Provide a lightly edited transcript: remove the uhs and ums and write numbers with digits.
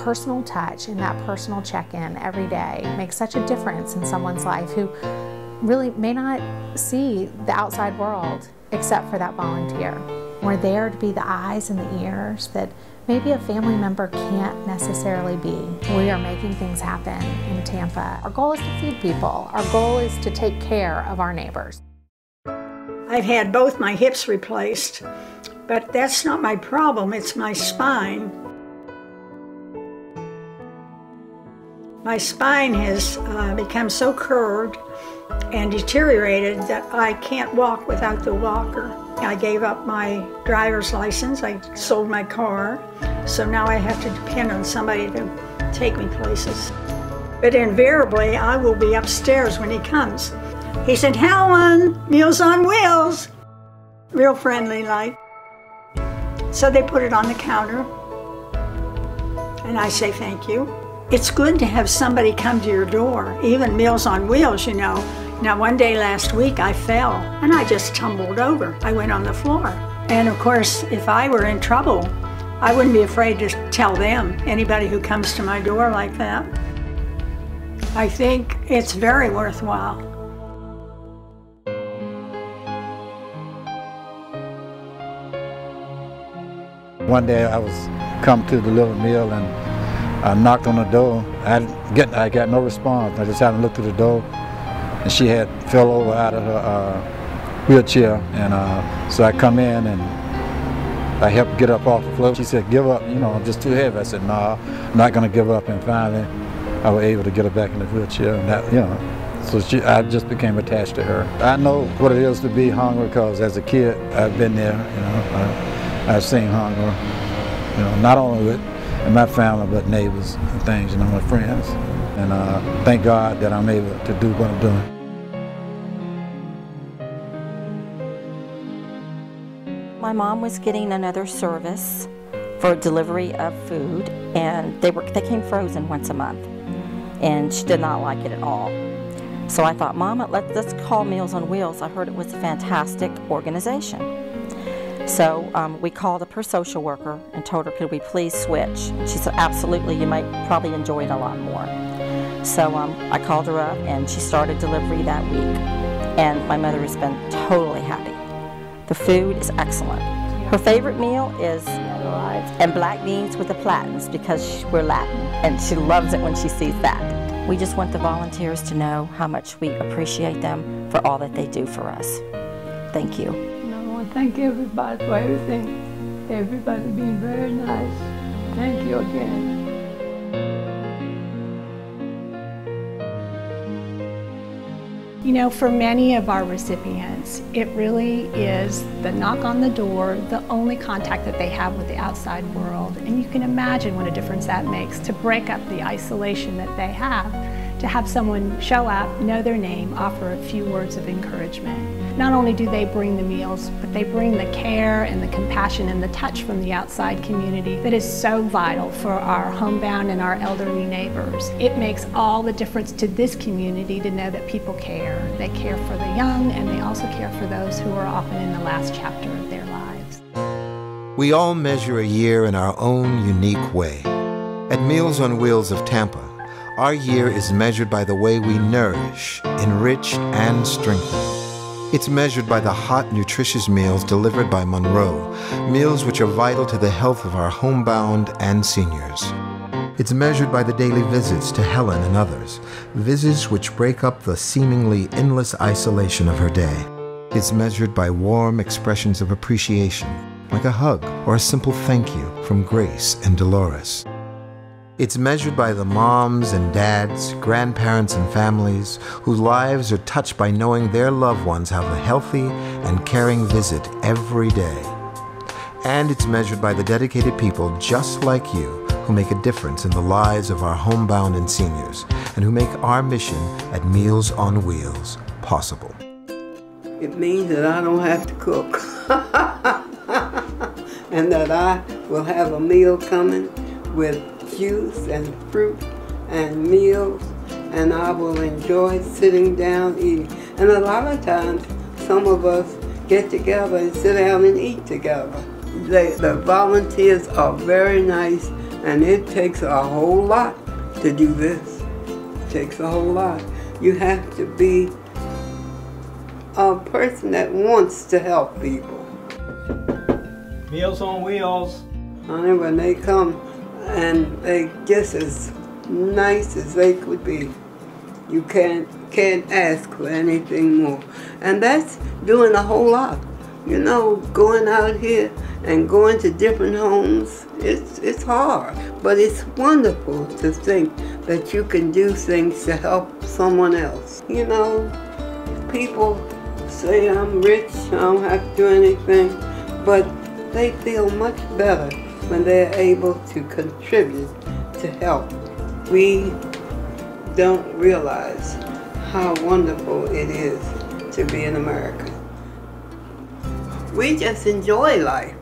personal touch and that personal check-in every day makes such a difference in someone's life who really may not see the outside world except for that volunteer. We're there to be the eyes and the ears that maybe a family member can't necessarily be. We are making things happen in Tampa. Our goal is to feed people. Our goal is to take care of our neighbors. I've had both my hips replaced, but that's not my problem, it's my spine. My spine has become so curved and deteriorated that I can't walk without the walker. I gave up my driver's license, I sold my car, so now I have to depend on somebody to take me places. But invariably, I will be upstairs when he comes. He said, "Helen, Meals on Wheels." Real friendly like. So they put it on the counter, and I say thank you. It's good to have somebody come to your door, even Meals on Wheels, you know. Now one day last week I fell and I just tumbled over. I went on the floor. And of course, if I were in trouble, I wouldn't be afraid to tell them, anybody who comes to my door like that. I think it's very worthwhile. One day I was come to deliver a meal and I knocked on the door. I got no response. I just happened to look through the door, and she had fell over out of her wheelchair, and so I come in and I helped get up off the floor. She said, "Give up, you know, I'm just too heavy." I said, "No, I'm not going to give up." And finally, I was able to get her back in the wheelchair, and that, you know, so I just became attached to her. I know what it is to be hungry because as a kid, I've been there. You know, I've seen hunger. You know, not only with in my family, but neighbors and things, you know, my friends. And thank God that I'm able to do what I'm doing. My mom was getting another service for delivery of food, and they came frozen once a month, and she did not like it at all. So I thought, Mama, let's call Meals on Wheels. I heard it was a fantastic organization. So we called up her social worker and told her, could we please switch? She said, absolutely, you might probably enjoy it a lot more. So I called her up and she started delivery that week. And my mother has been totally happy. The food is excellent. Her favorite meal is and black beans with the platans because we're Latin and she loves it when she sees that. We just want the volunteers to know how much we appreciate them for all that they do for us. Thank you. Thank everybody for everything. Everybody being very nice. Thank you again. You know, for many of our recipients, it really is the knock on the door, the only contact that they have with the outside world. And you can imagine what a difference that makes to break up the isolation that they have someone show up, know their name, offer a few words of encouragement. Not only do they bring the meals, but they bring the care and the compassion and the touch from the outside community that is so vital for our homebound and our elderly neighbors. It makes all the difference to this community to know that people care. They care for the young and they also care for those who are often in the last chapter of their lives. We all measure a year in our own unique way. At Meals on Wheels of Tampa, our year is measured by the way we nourish, enrich, and strengthen. It's measured by the hot, nutritious meals delivered by Monroe, meals which are vital to the health of our homebound and seniors. It's measured by the daily visits to Helen and others, visits which break up the seemingly endless isolation of her day. It's measured by warm expressions of appreciation, like a hug or a simple thank you from Grace and Dolores. It's measured by the moms and dads, grandparents and families whose lives are touched by knowing their loved ones have a healthy and caring visit every day. And it's measured by the dedicated people just like you who make a difference in the lives of our homebound and seniors and who make our mission at Meals on Wheels possible. It means that I don't have to cook and that I will have a meal coming with juice and fruit and meals, and I will enjoy sitting down eating. And a lot of times, some of us get together and sit down and eat together. The volunteers are very nice, And it takes a whole lot to do this. It takes a whole lot. You have to be a person that wants to help people. Meals on Wheels. Honey, when they come and they just as nice as they could be, you can't ask for anything more. And that's doing a whole lot. You know, going out here and going to different homes, it's hard. But it's wonderful to think that you can do things to help someone else. You know, people say I'm rich, I don't have to do anything, but they feel much better when they're able to contribute to help. We don't realize how wonderful it is to be an American. We just enjoy life.